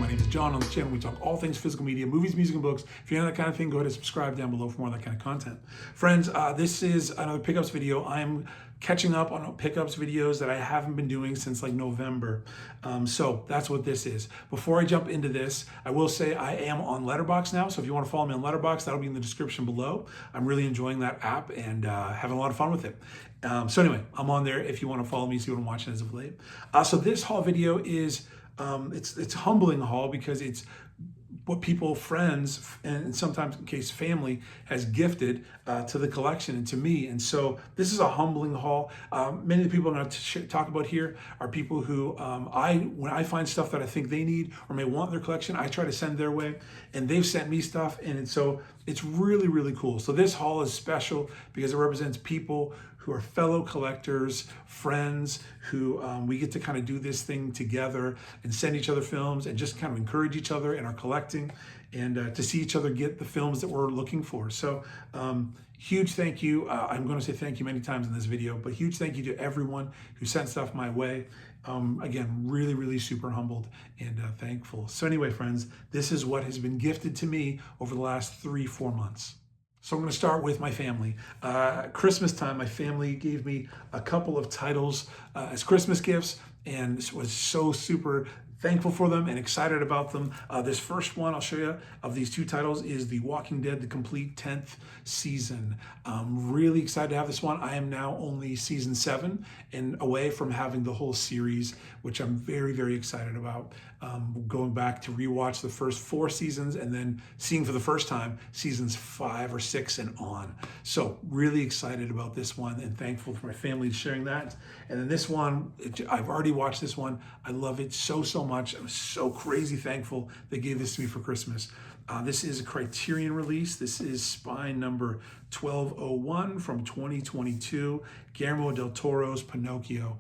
name is John. On the channel, we talk all things physical media, movies, music, and books. If you're into that kind of thing, go ahead and subscribe down below for more of that kind of content. Friends, this is another pickups video. I'm catching up on pickups videos that I haven't been doing since like November. So that's what this is. Before I jump into this, I will say I am on Letterboxd now. So if you want to follow me on Letterboxd, that'll be in the description below. I'm really enjoying that app and having a lot of fun with it. So anyway, I'm on there if you want to follow me, see what I'm watching as of late. So this haul video is, it's a humbling haul because it's what people, friends, and sometimes in case family has gifted to the collection and to me. And so this is a humbling haul. Many of the people I'm going to talk about here are people who when I find stuff that I think they need or may want in their collection, I try to send their way, and they've sent me stuff. And so it's really, really cool. So this haul is special because it represents people who are fellow collectors, friends, who we get to kind of do this thing together and send each other films and just kind of encourage each other in our collecting and to see each other get the films that we're looking for. So huge thank you. I'm going to say thank you many times in this video, but huge thank you to everyone who sent stuff my way. Again, really, really super humbled and thankful. So anyway, friends, this is what has been gifted to me over the last 3-4 months. So I'm going to start with my family. Christmas time, my family gave me a couple of titles as Christmas gifts, and was so super thankful for them and excited about them. This first one I'll show you of these two titles is The Walking Dead, the complete 10th season. I'm really excited to have this one. I am now only season 7 and away from having the whole series, which I'm very, very excited about. Going back to rewatch the first 4 seasons and then seeing for the first time seasons 5 or 6 and on. So really excited about this one and thankful for my family sharing that. And then this one, I've already watched this one. I love it so, so much. I'm so crazy thankful they gave this to me for Christmas. This is a Criterion release. This is Spine number 1201 from 2022, Guillermo del Toro's Pinocchio.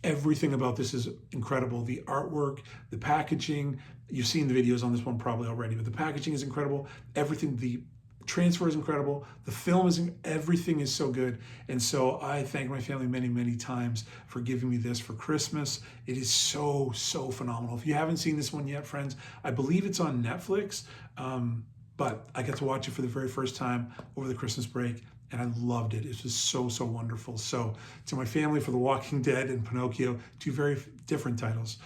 Everything about this is incredible. The artwork, the packaging, you've seen the videos on this one probably already, but the packaging is incredible. Everything, the transfer is incredible. The film is, everything is so good. And so I thank my family many, many times for giving me this for Christmas. It is so, so phenomenal. If you haven't seen this one yet, friends, I believe it's on Netflix, but I got to watch it for the very first time over the Christmas break, and I loved it. It was so, so wonderful. So to my family for The Walking Dead and Pinocchio, 2 very different titles.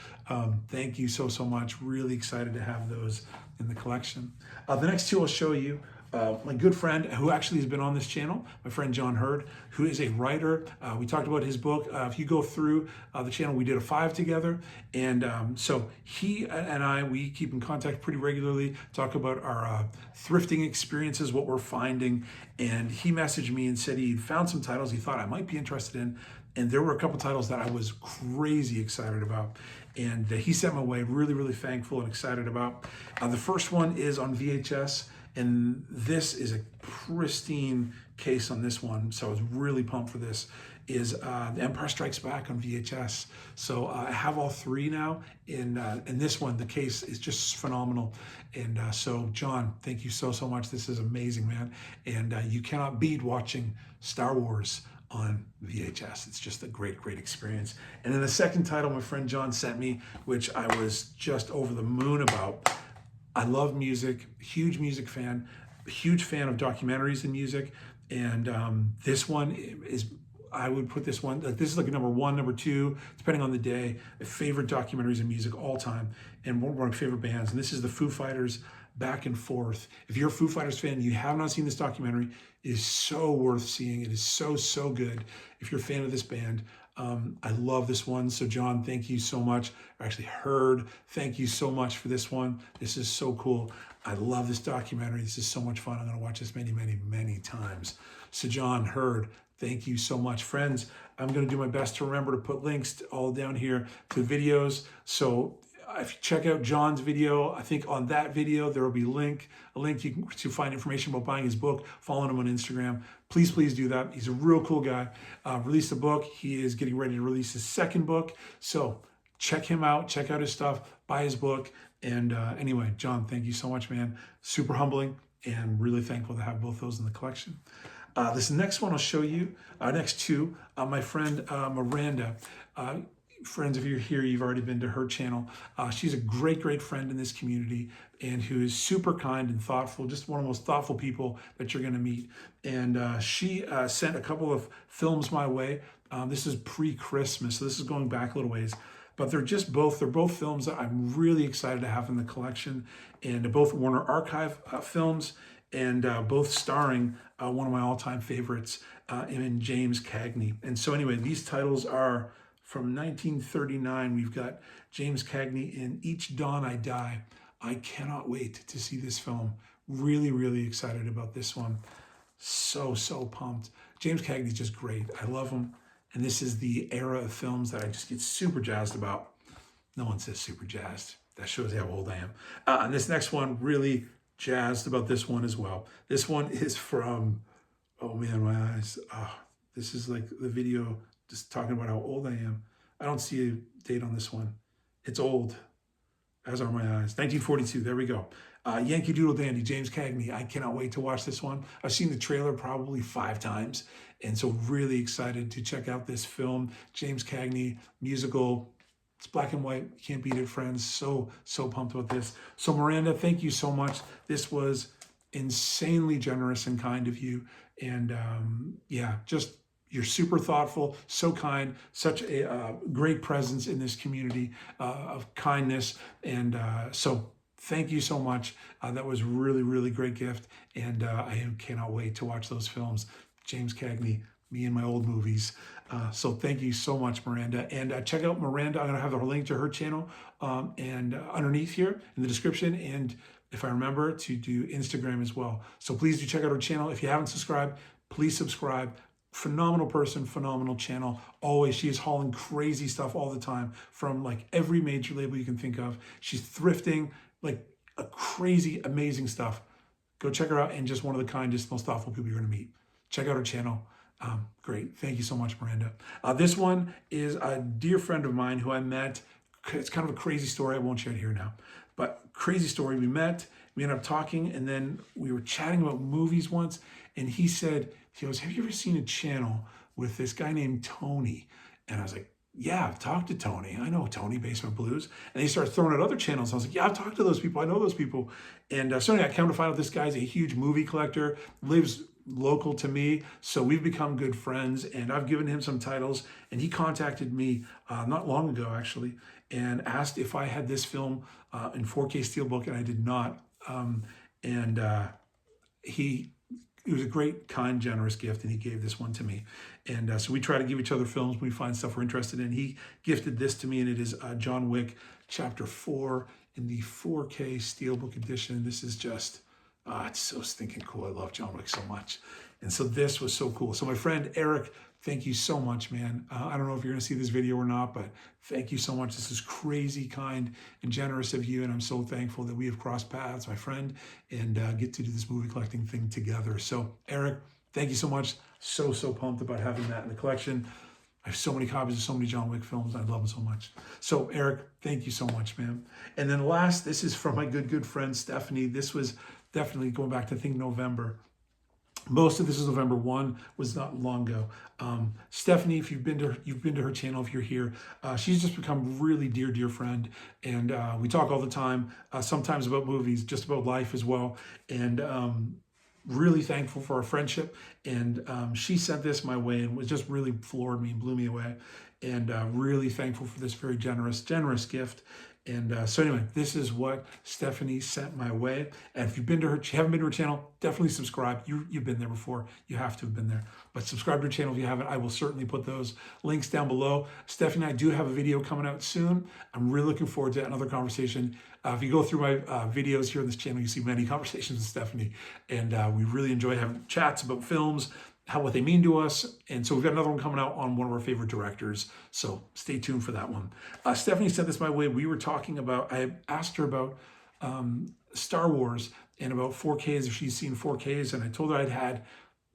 Thank you so, so much. Really excited to have those in the collection. The next 2 I'll show you. My good friend who actually has been on this channel, my friend John Hurd, who is a writer. We talked about his book. If you go through the channel, we did a 5 together. And so he and I, we keep in contact pretty regularly, talk about our thrifting experiences, what we're finding. And he messaged me and said he found some titles he thought I might be interested in. And there were a couple titles that I was crazy excited about. And he sent my way, really, really thankful and excited about. The first one is on VHS. And this is a pristine case on this one, so I was really pumped for this, is The Empire Strikes Back on VHS. So I have all 3 now, and this one, the case is just phenomenal. And so John, thank you so, so much. This is amazing, man. And you cannot beat watching Star Wars on VHS. It's just a great, great experience. And then the second title my friend John sent me, which I was just over the moon about. I love music, huge music fan, huge fan of documentaries and music. And this one is, I would put this one, like this is like a number 1, number 2, depending on the day, my favorite documentaries and music all time, and one of my favorite bands. And this is the Foo Fighters, Back and Forth. If you're a Foo Fighters fan, you have not seen this documentary, it is so worth seeing. It is so, so good. If you're a fan of this band, I love this one. So John, thank you so much. I actually heard, thank you so much for this one. This is so cool. I love this documentary. This is so much fun. I'm going to watch this many, many, many times. So John, Hurd, thank you so much. Friends, I'm going to do my best to remember to put links all down here to videos. So if you check out John's video, I think on that video, there will be a link you can to find information about buying his book, following him on Instagram. Please, please do that. He's a real cool guy. Released a book. He is getting ready to release his 2nd book. So check him out, check out his stuff, buy his book. And anyway, John, thank you so much, man. Super humbling and really thankful to have both those in the collection. This next one I'll show you, next 2, my friend Miranda. friends, if you're here, you've already been to her channel. She's a great friend in this community, and who is super kind and thoughtful, just one of the most thoughtful people that you're going to meet. And she sent a couple of films my way. This is pre-Christmas, so this is going back a little ways. But they're both films that I'm really excited to have in the collection, and both Warner Archive films, and both starring one of my all-time favorites, in James Cagney. And so anyway, these titles are from 1939. We've got James Cagney in Each Dawn I Die. I cannot wait to see this film. Really excited about this one. So pumped. James Cagney's just great. I love him. And this is the era of films that I just get super jazzed about. No one says super jazzed. That shows you how old I am. And this next one, really jazzed about this one as well. This one is from, oh man, my eyes. This is like the video just talking about how old I am. I don't see a date on this one. It's old, as are my eyes. 1942, there we go. Yankee Doodle Dandy, James Cagney. I cannot wait to watch this one. I've seen the trailer probably 5 times, and so really excited to check out this film. James Cagney, musical. It's black and white. You can't beat it, friends. So pumped about this. So Miranda, thank you so much. This was insanely generous and kind of you. And yeah, just you're super thoughtful, so kind, such a great presence in this community of kindness. And so thank you so much. That was really great gift. And I cannot wait to watch those films. James Cagney, me and my old movies. So thank you so much, Miranda. And check out Miranda. I'm going to have her link to her channel and underneath here in the description. And if I remember, to do Instagram as well. So please do check out her channel. If you haven't subscribed, please subscribe. Phenomenal person, phenomenal channel. Always, she is hauling crazy stuff all the time from like every major label you can think of. She's thrifting, like a crazy, amazing stuff. Go check her out, and just one of the kindest, most thoughtful people you're going to meet. Check out her channel. Great. Thank you so much, Miranda. This one is a dear friend of mine who I met. It's kind of a crazy story. I won't share it here now, but crazy story. We met, we ended up talking, and then we were chatting about movies once, and he said, he goes, have you ever seen a channel with this guy named Tony? And I was like, yeah, I've talked to Tony. I know Tony, Basement Blues. And he started throwing out other channels. I was like, yeah, I've talked to those people. I know those people. And so anyway, I come to find out this guy's a huge movie collector, lives local to me. So we've become good friends, and I've given him some titles. And he contacted me not long ago, actually, and asked if I had this film in 4K Steelbook, and I did not. It was a great, kind, generous gift, and he gave this one to me. And so we try to give each other films when we find stuff we're interested in. He gifted this to me, and it is John Wick Chapter 4 in the 4K Steelbook edition. This is just, it's so stinking cool. I love John Wick so much. And so this was so cool. So my friend Eric, thank you so much, man. I don't know if you're going to see this video or not, but thank you so much. This is crazy kind and generous of you, and I'm so thankful that we have crossed paths, my friend, and get to do this movie collecting thing together. So, Eric, thank you so much. So pumped about having that in the collection. I have so many copies of so many John Wick films. I love them so much. So, Eric, thank you so much, man. And then last, this is from my good friend, Stephanie. This was definitely going back to, I think, November. Most of this is November 1, was not long ago. Stephanie, if you've been to her channel, if you're here, she's just become really dear friend. And we talk all the time, sometimes about movies, just about life as well. And really thankful for our friendship. And she sent this my way and was just really floored me and blew me away. And really thankful for this very generous gift. And so anyway, this is what Stephanie sent my way. And if you've been to her, haven't been to her channel, definitely subscribe. You've been there before. You have to have been there. But subscribe to her channel if you haven't. I will certainly put those links down below. Stephanie and I do have a video coming out soon. I'm really looking forward to another conversation. If you go through my videos here on this channel, you see many conversations with Stephanie. And we really enjoy having chats about films, what they mean to us. And so we've got another one coming out on one of our favorite directors. So stay tuned for that one. Stephanie sent this my way. We were talking about, I asked her about Star Wars and about 4Ks, if she's seen 4Ks. And I told her I'd had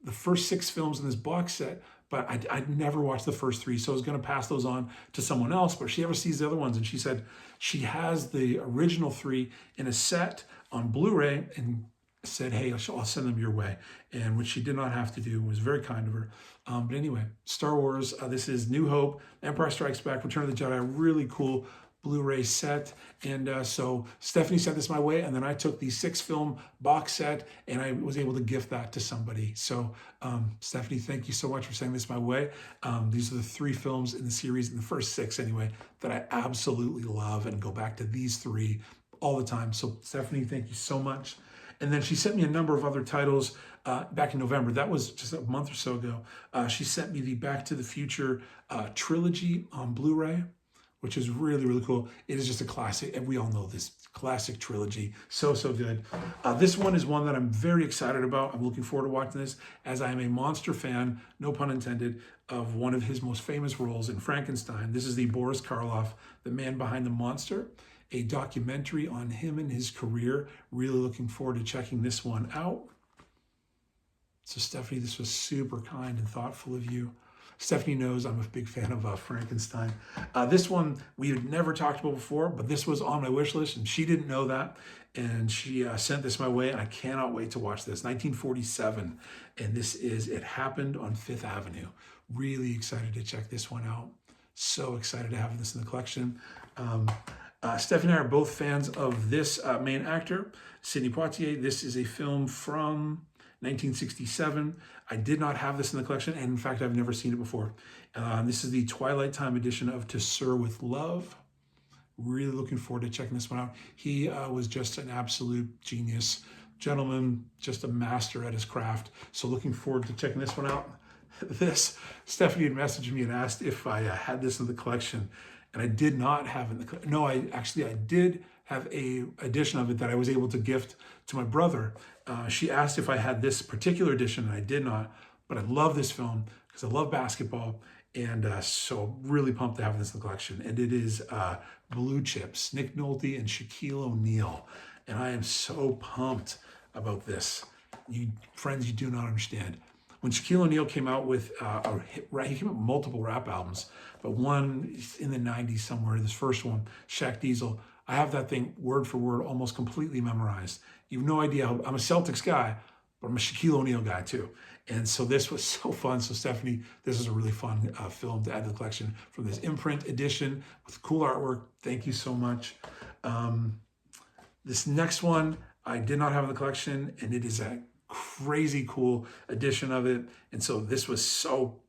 the first 6 films in this box set, but I'd never watched the first 3. So I was going to pass those on to someone else, but she ever sees the other ones. And she said she has the original 3 in a set on Blu-ray, and said, hey, I'll send them your way, and which she did not have to do. Was very kind of her. But anyway, Star Wars, this is New Hope, Empire Strikes Back, Return of the Jedi, really cool Blu-ray set. And so Stephanie sent this my way, and then I took the 6-film box set and I was able to gift that to somebody. So Stephanie, thank you so much for sending this my way. These are the 3 films in the series, in the first 6 anyway, that I absolutely love and go back to these 3 all the time. So Stephanie, thank you so much. And then she sent me a number of other titles back in November. That was just a month or so ago. She sent me the Back to the Future trilogy on Blu-ray, which is really, really cool. It is just a classic, and we all know this classic trilogy. So, so good. This one is one that I'm very excited about. I'm looking forward to watching this, as I am a monster fan, no pun intended, of one of his most famous roles in Frankenstein. This is the Boris Karloff, the man behind the monster, a documentary on him and his career. Really looking forward to checking this one out. So Stephanie, this was super kind and thoughtful of you. Stephanie knows I'm a big fan of Frankenstein. This one we had never talked about before, but this was on my wish list, and she didn't know that. And she sent this my way, and I cannot wait to watch this. 1947, and this is It Happened on Fifth Avenue. Really excited to check this one out. So excited to have this in the collection. Stephanie and I are both fans of this main actor, Sidney Poitier. This is a film from 1967. I did not have this in the collection, and in fact, I've never seen it before. This is the Twilight Time edition of To Sir with Love. Really looking forward to checking this one out. He was just an absolute genius, gentleman, just a master at his craft. So looking forward to checking this one out. Stephanie had messaged me and asked if I had this in the collection, and I did not have it in the collection. No, I did have a edition of it that I was able to gift to my brother. She asked if I had this particular edition, and I did not, but I love this film because I love basketball, and so really pumped to have this in the collection. And it is Blue Chips, Nick Nolte and Shaquille O'Neal, and I am so pumped about this. You friends, you do not understand. When Shaquille O'Neal came out with he came out with multiple rap albums, but one in the 90s somewhere, this first one, Shaq Diesel, I have that thing word for word, almost completely memorized. You have no idea how, I'm a Celtics guy, but I'm a Shaquille O'Neal guy too. And so this was so fun. So Stephanie, this is a really fun film to add to the collection from this imprint edition with cool artwork. Thank you so much. This next one, I did not have in the collection, and it is a crazy cool edition of it. And so this was so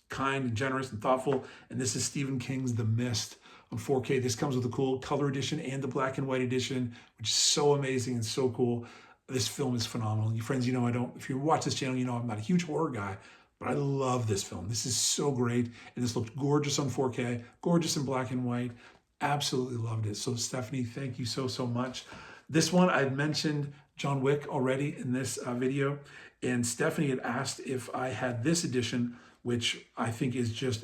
kind and generous and thoughtful. And this is Stephen King's The Mist on 4K. This comes with a cool color edition and the black and white edition, which is so amazing and so cool. This film is phenomenal. You friends, you know, if you watch this channel, you know I'm not a huge horror guy, but I love this film. This is so great. And this looked gorgeous on 4K, gorgeous in black and white. Absolutely loved it. So Stephanie, thank you so, so much. This one, I'd mentioned John Wick already in this video, and Stephanie had asked if I had this edition, which I think is just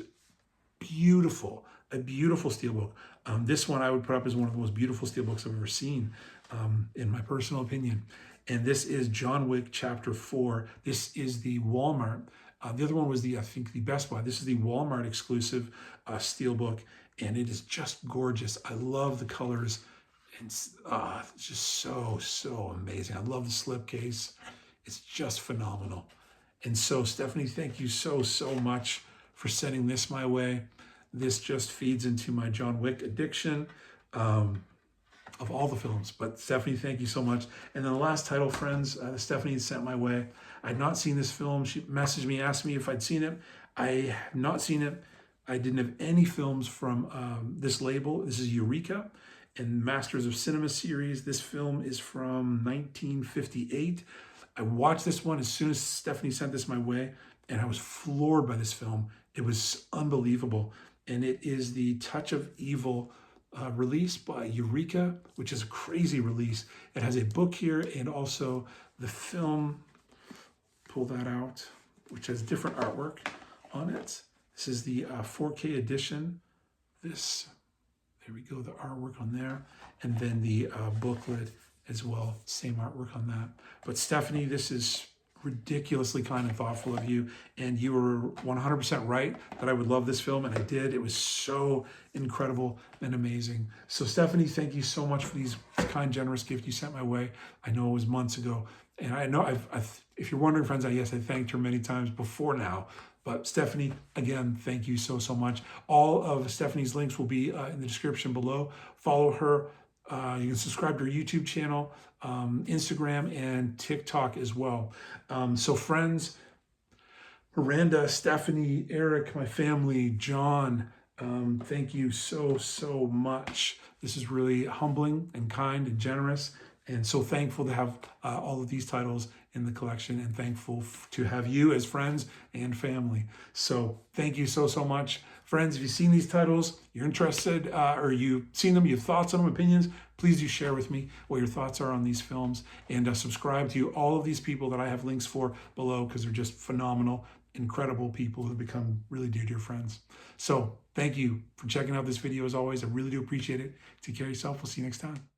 beautiful, a beautiful steelbook. This one I would put up as one of the most beautiful steelbooks I've ever seen, in my personal opinion. And this is John Wick Chapter 4. This is the Walmart. The other one was I think the Best Buy. This is the Walmart exclusive steelbook, and it is just gorgeous. I love the colors. It's just so, so amazing. I love the slipcase. It's just phenomenal. And so, Stephanie, thank you so, so much for sending this my way. This just feeds into my John Wick addiction of all the films. But Stephanie, thank you so much. And then the last title, friends, Stephanie sent my way. I had not seen this film. She messaged me, asked me if I'd seen it. I have not seen it. I didn't have any films from this label. This is Eureka and Masters of Cinema series. This film is from 1958. I watched this one as soon as Stephanie sent this my way, and I was floored by this film. It was unbelievable. And it is the Touch of Evil release by Eureka, which is a crazy release. It has a book here and also the film, pull that out, which has different artwork on it. This is the 4K edition. There we go, the artwork on there. And then the booklet as well, same artwork on that. But Stephanie, this is ridiculously kind and thoughtful of you, and you were 100% right that I would love this film, and I did. It was so incredible and amazing. So Stephanie, thank you so much for these kind, generous gifts you sent my way. I know it was months ago, and I know if you're wondering, friends, yes, I thanked her many times before now. But Stephanie, again, thank you so, so much. All of Stephanie's links will be in the description below. Follow her. You can subscribe to her YouTube channel, Instagram, and TikTok as well. So friends, Miranda, Stephanie, Eric, my family, John, thank you so, so much. This is really humbling and kind and generous, and so thankful to have all of these titles in the collection, and thankful to have you as friends and family. So thank you so, so much. Friends, if you've seen these titles, you're interested, or you've seen them, you have thoughts on them, opinions, please do share with me what your thoughts are on these films, and subscribe to all of these people that I have links for below, because they're just phenomenal, incredible people who have become really dear, dear friends. So thank you for checking out this video as always. I really do appreciate it. Take care of yourself. We'll see you next time.